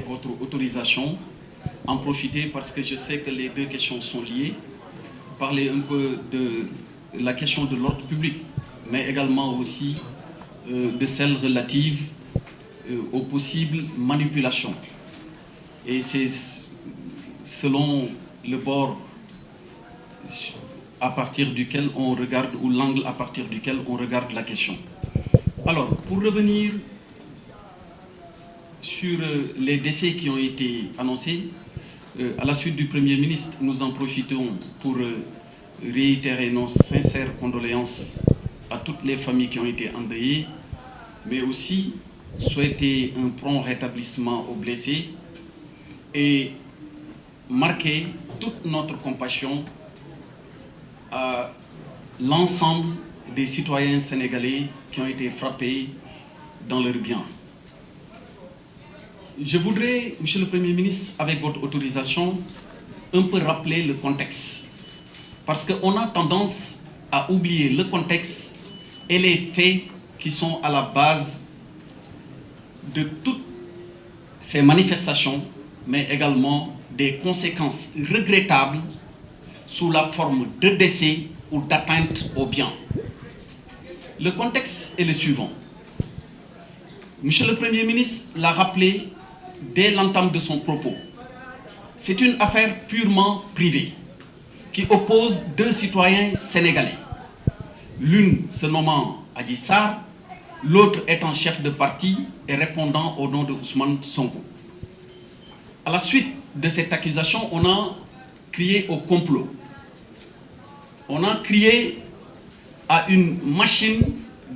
votre autorisation, en profiter parce que je sais que les deux questions sont liées, parler un peu de la question de l'ordre public, mais également aussi de celle relative aux possibles manipulations. Et c'est selon le bord à partir duquel on regarde, ou l'angle à partir duquel on regarde la question. Alors, pour revenir sur les décès qui ont été annoncés, à la suite du Premier ministre, nous en profitons pour réitérer nos sincères condoléances à toutes les familles qui ont été endeuillées, mais aussi souhaiter un prompt rétablissement aux blessés et marquer toute notre compassion à l'ensemble des citoyens sénégalais qui ont été frappés dans leurs biens. Je voudrais, Monsieur le Premier ministre, avec votre autorisation, un peu rappeler le contexte. Parce qu'on a tendance à oublier le contexte et les faits qui sont à la base de toutes ces manifestations, mais également des conséquences regrettables sous la forme de décès ou d'atteinte aux biens. Le contexte est le suivant. Monsieur le Premier ministre l'a rappelé dès l'entame de son propos. C'est une affaire purement privée qui oppose deux citoyens sénégalais. L'une se nommant Adji Sarr, l'autre étant chef de parti et répondant au nom de Ousmane Sonko. À la suite de cette accusation, on a crié au complot. On a crié à une machine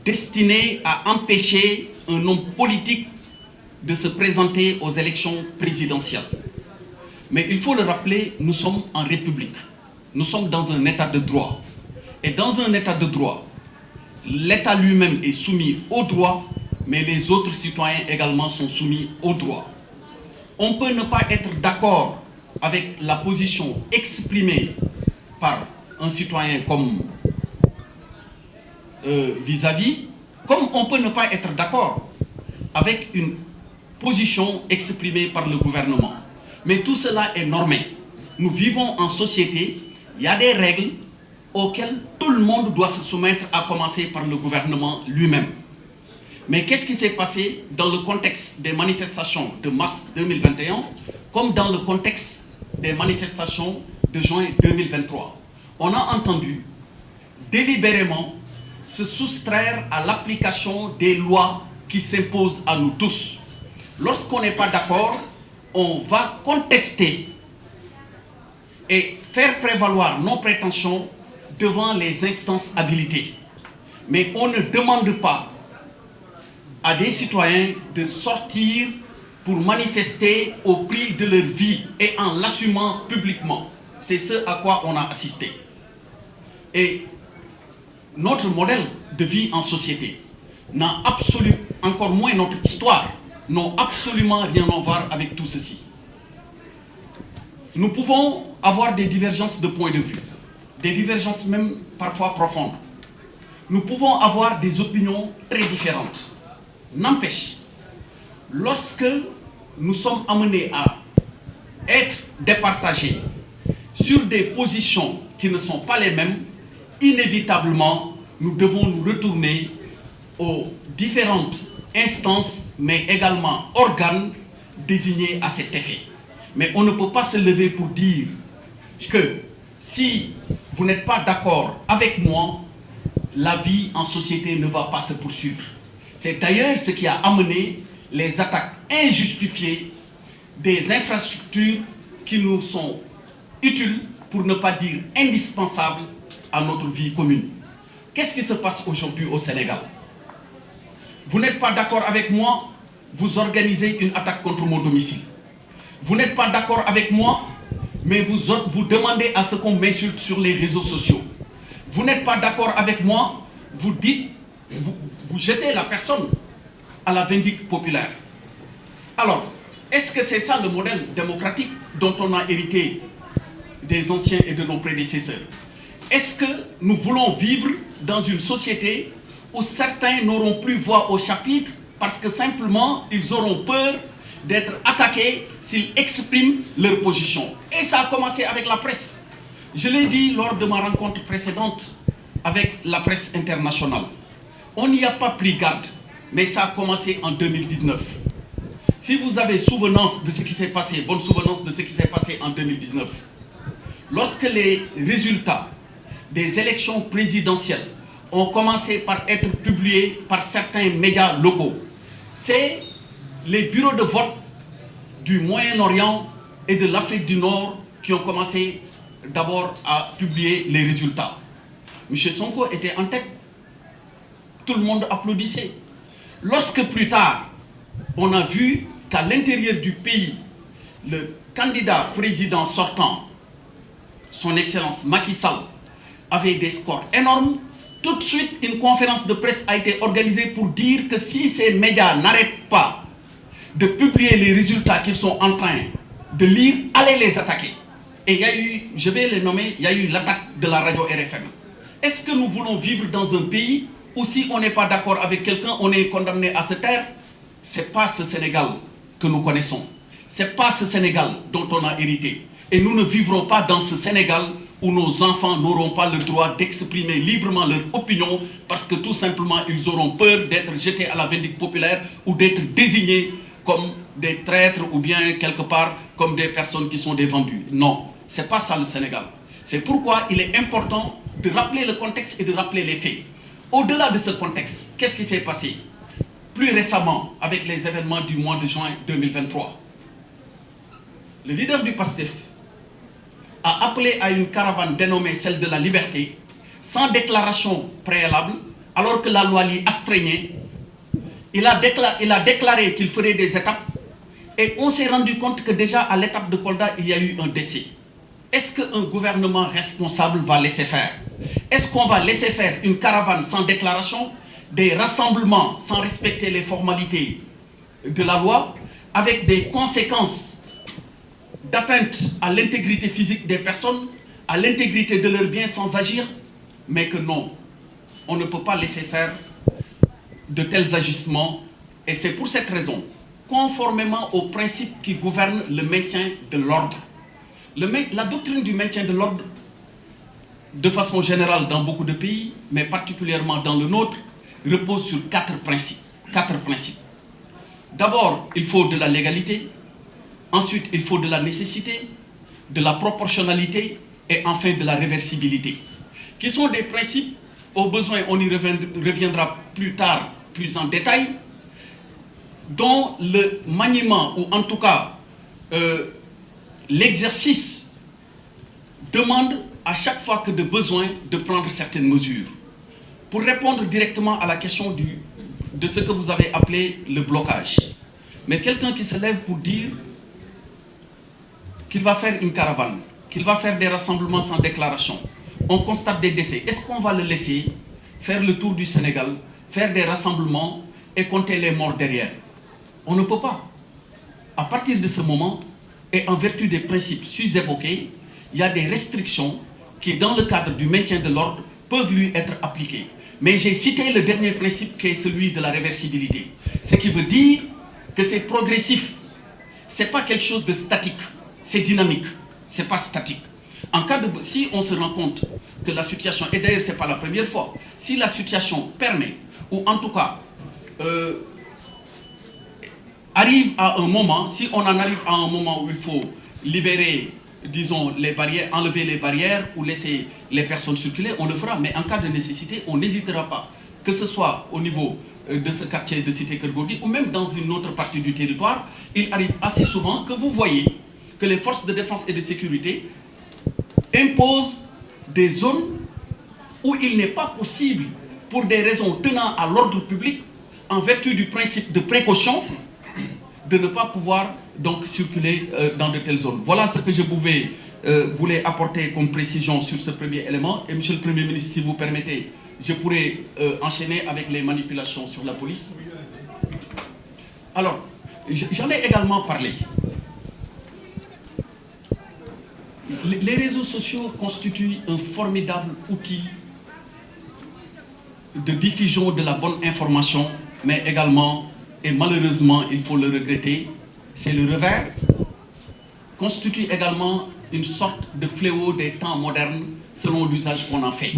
destinée à empêcher un homme politique de se présenter aux élections présidentielles. Mais il faut le rappeler, nous sommes en République. Nous sommes dans un état de droit. Et dans un état de droit, l'État lui-même est soumis au droit, mais les autres citoyens également sont soumis au droit. On peut ne pas être d'accord avec la position exprimée par un citoyen comme vis-à-vis, comme on peut ne pas être d'accord avec une position exprimée par le gouvernement. Mais tout cela est normé. Nous vivons en société, il y a des règles auxquelles tout le monde doit se soumettre, à commencer par le gouvernement lui-même. Mais qu'est-ce qui s'est passé dans le contexte des manifestations de mars 2021, comme dans le contexte des manifestations de juin 2023? On a entendu délibérément se soustraire à l'application des lois qui s'imposent à nous tous. Lorsqu'on n'est pas d'accord, on va contester et faire prévaloir nos prétentions devant les instances habilitées. Mais on ne demande pas à des citoyens de sortir pour manifester au prix de leur vie et en l'assumant publiquement. C'est ce à quoi on a assisté. Et notre modèle de vie en société n'a absolument, encore moins notre histoire, n'ont absolument rien à voir avec tout ceci. Nous pouvons avoir des divergences de point de vue, des divergences même parfois profondes. Nous pouvons avoir des opinions très différentes. N'empêche, lorsque nous sommes amenés à être départagés sur des positions qui ne sont pas les mêmes, inévitablement, nous devons nous retourner aux différentes instances, mais également organes désignés à cet effet. Mais on ne peut pas se lever pour dire que si vous n'êtes pas d'accord avec moi, la vie en société ne va pas se poursuivre. C'est d'ailleurs ce qui a amené les attaques injustifiées des infrastructures qui nous sont utiles, pour ne pas dire indispensables, à notre vie commune. Qu'est-ce qui se passe aujourd'hui au Sénégal? Vous n'êtes pas d'accord avec moi, vous organisez une attaque contre mon domicile. Vous n'êtes pas d'accord avec moi, mais vous demandez à ce qu'on m'insulte sur les réseaux sociaux. Vous n'êtes pas d'accord avec moi, vous dites, vous jetez la personne à la vindicte populaire. Alors, est-ce que c'est ça le modèle démocratique dont on a hérité des anciens et de nos prédécesseurs? Est-ce que nous voulons vivre dans une société où certains n'auront plus voix au chapitre parce que simplement ils auront peur d'être attaqués s'ils expriment leur position. Et ça a commencé avec la presse. Je l'ai dit lors de ma rencontre précédente avec la presse internationale. On n'y a pas pris garde, mais ça a commencé en 2019. Si vous avez souvenance de ce qui s'est passé, bonne souvenance de ce qui s'est passé en 2019, lorsque les résultats des élections présidentielles ont commencé par être publiés par certains médias locaux, c'est les bureaux de vote du Moyen-Orient et de l'Afrique du Nord qui ont commencé d'abord à publier les résultats. M. Sonko était en tête. Tout le monde applaudissait. Lorsque plus tard, on a vu qu'à l'intérieur du pays, le candidat président sortant, son Excellence Macky Sall, avait des scores énormes, tout de suite une conférence de presse a été organisée pour dire que si ces médias n'arrêtent pas de publier les résultats qu'ils sont en train de lire, allez les attaquer. Et il y a eu, je vais les nommer, il y a eu l'attaque de la radio RFM. Est-ce que nous voulons vivre dans un pays où si on n'est pas d'accord avec quelqu'un, on est condamné à se taire? Ce n'est pas ce Sénégal que nous connaissons. Ce n'est pas ce Sénégal dont on a hérité. Et nous ne vivrons pas dans ce Sénégal où nos enfants n'auront pas le droit d'exprimer librement leur opinion parce que tout simplement ils auront peur d'être jetés à la vindicte populaire ou d'être désignés comme des traîtres ou bien quelque part comme des personnes qui sont des vendus. Non, ce n'est pas ça le Sénégal. C'est pourquoi il est important de rappeler le contexte et de rappeler les faits. Au-delà de ce contexte, qu'est-ce qui s'est passé plus récemment avec les événements du mois de juin 2023? Le leader du PASTEF a appelé à une caravane dénommée celle de la liberté, sans déclaration préalable, alors que la loi l'y astreignait. Il a déclaré qu'il ferait des étapes, et on s'est rendu compte que déjà à l'étape de Kolda, il y a eu un décès. Est-ce qu'un gouvernement responsable va laisser faire? Est-ce qu'on va laisser faire une caravane sans déclaration, des rassemblements sans respecter les formalités de la loi, avec des conséquences d'atteinte à l'intégrité physique des personnes, à l'intégrité de leurs biens sans agir? Mais que non, on ne peut pas laisser faire de tels agissements. Et c'est pour cette raison, conformément aux principes qui gouvernent le maintien de l'ordre, la doctrine du maintien de l'ordre, de façon générale dans beaucoup de pays, mais particulièrement dans le nôtre, repose sur quatre principes. D'abord, il faut de la légalité. Ensuite, il faut de la nécessité, de la proportionnalité et enfin de la réversibilité, qui sont des principes, au besoin on y reviendra plus tard, plus en détail, dont le maniement, ou en tout cas l'exercice, demande à chaque fois que de besoin de prendre certaines mesures. Pour répondre directement à la question de ce que vous avez appelé le blocage, mais quelqu'un qui se lève pour dire qu'il va faire une caravane, qu'il va faire des rassemblements sans déclaration, on constate des décès, est-ce qu'on va le laisser faire le tour du Sénégal, faire des rassemblements et compter les morts derrière? On ne peut pas. À partir de ce moment, et en vertu des principes sus-évoqués, il y a des restrictions qui, dans le cadre du maintien de l'ordre, peuvent lui être appliquées. Mais j'ai cité le dernier principe qui est celui de la réversibilité. Ce qui veut dire que c'est progressif. Ce n'est pas quelque chose de statique. C'est dynamique, ce n'est pas statique. En cas de, si on se rend compte que la situation, et d'ailleurs ce n'est pas la première fois, si la situation permet, ou en tout cas arrive à un moment, si on en arrive à un moment où il faut libérer, disons, les barrières, enlever les barrières ou laisser les personnes circuler, on le fera. Mais en cas de nécessité, on n'hésitera pas, que ce soit au niveau de ce quartier de Cité Keur Gorgui ou même dans une autre partie du territoire. Il arrive assez souvent que vous voyez que les forces de défense et de sécurité imposent des zones où il n'est pas possible, pour des raisons tenant à l'ordre public, en vertu du principe de précaution, de ne pas pouvoir donc circuler dans de telles zones. Voilà ce que je voulais apporter comme précision sur ce premier élément. Et Monsieur le Premier ministre, si vous permettez, je pourrais enchaîner avec les manipulations sur la police. Alors, j'en ai également parlé. Les réseaux sociaux constituent un formidable outil de diffusion de la bonne information, mais également, et malheureusement, il faut le regretter, c'est le revers, constitue également une sorte de fléau des temps modernes selon l'usage qu'on en fait.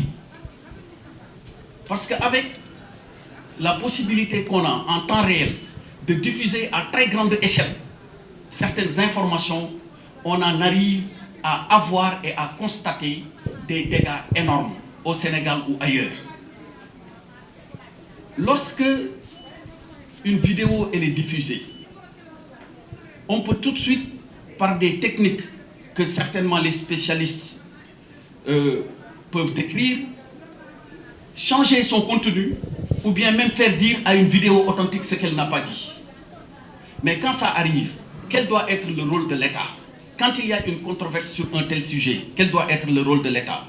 Parce qu'avec la possibilité qu'on a en temps réel de diffuser à très grande échelle certaines informations, on en arrive à avoir et à constater des dégâts énormes au Sénégal ou ailleurs. Lorsque une vidéo elle est diffusée, on peut tout de suite, par des techniques que certainement les spécialistes peuvent décrire, changer son contenu ou bien même faire dire à une vidéo authentique ce qu'elle n'a pas dit. Mais quand ça arrive, quel doit être le rôle de l'État? Quand il y a une controverse sur un tel sujet, quel doit être le rôle de l'État?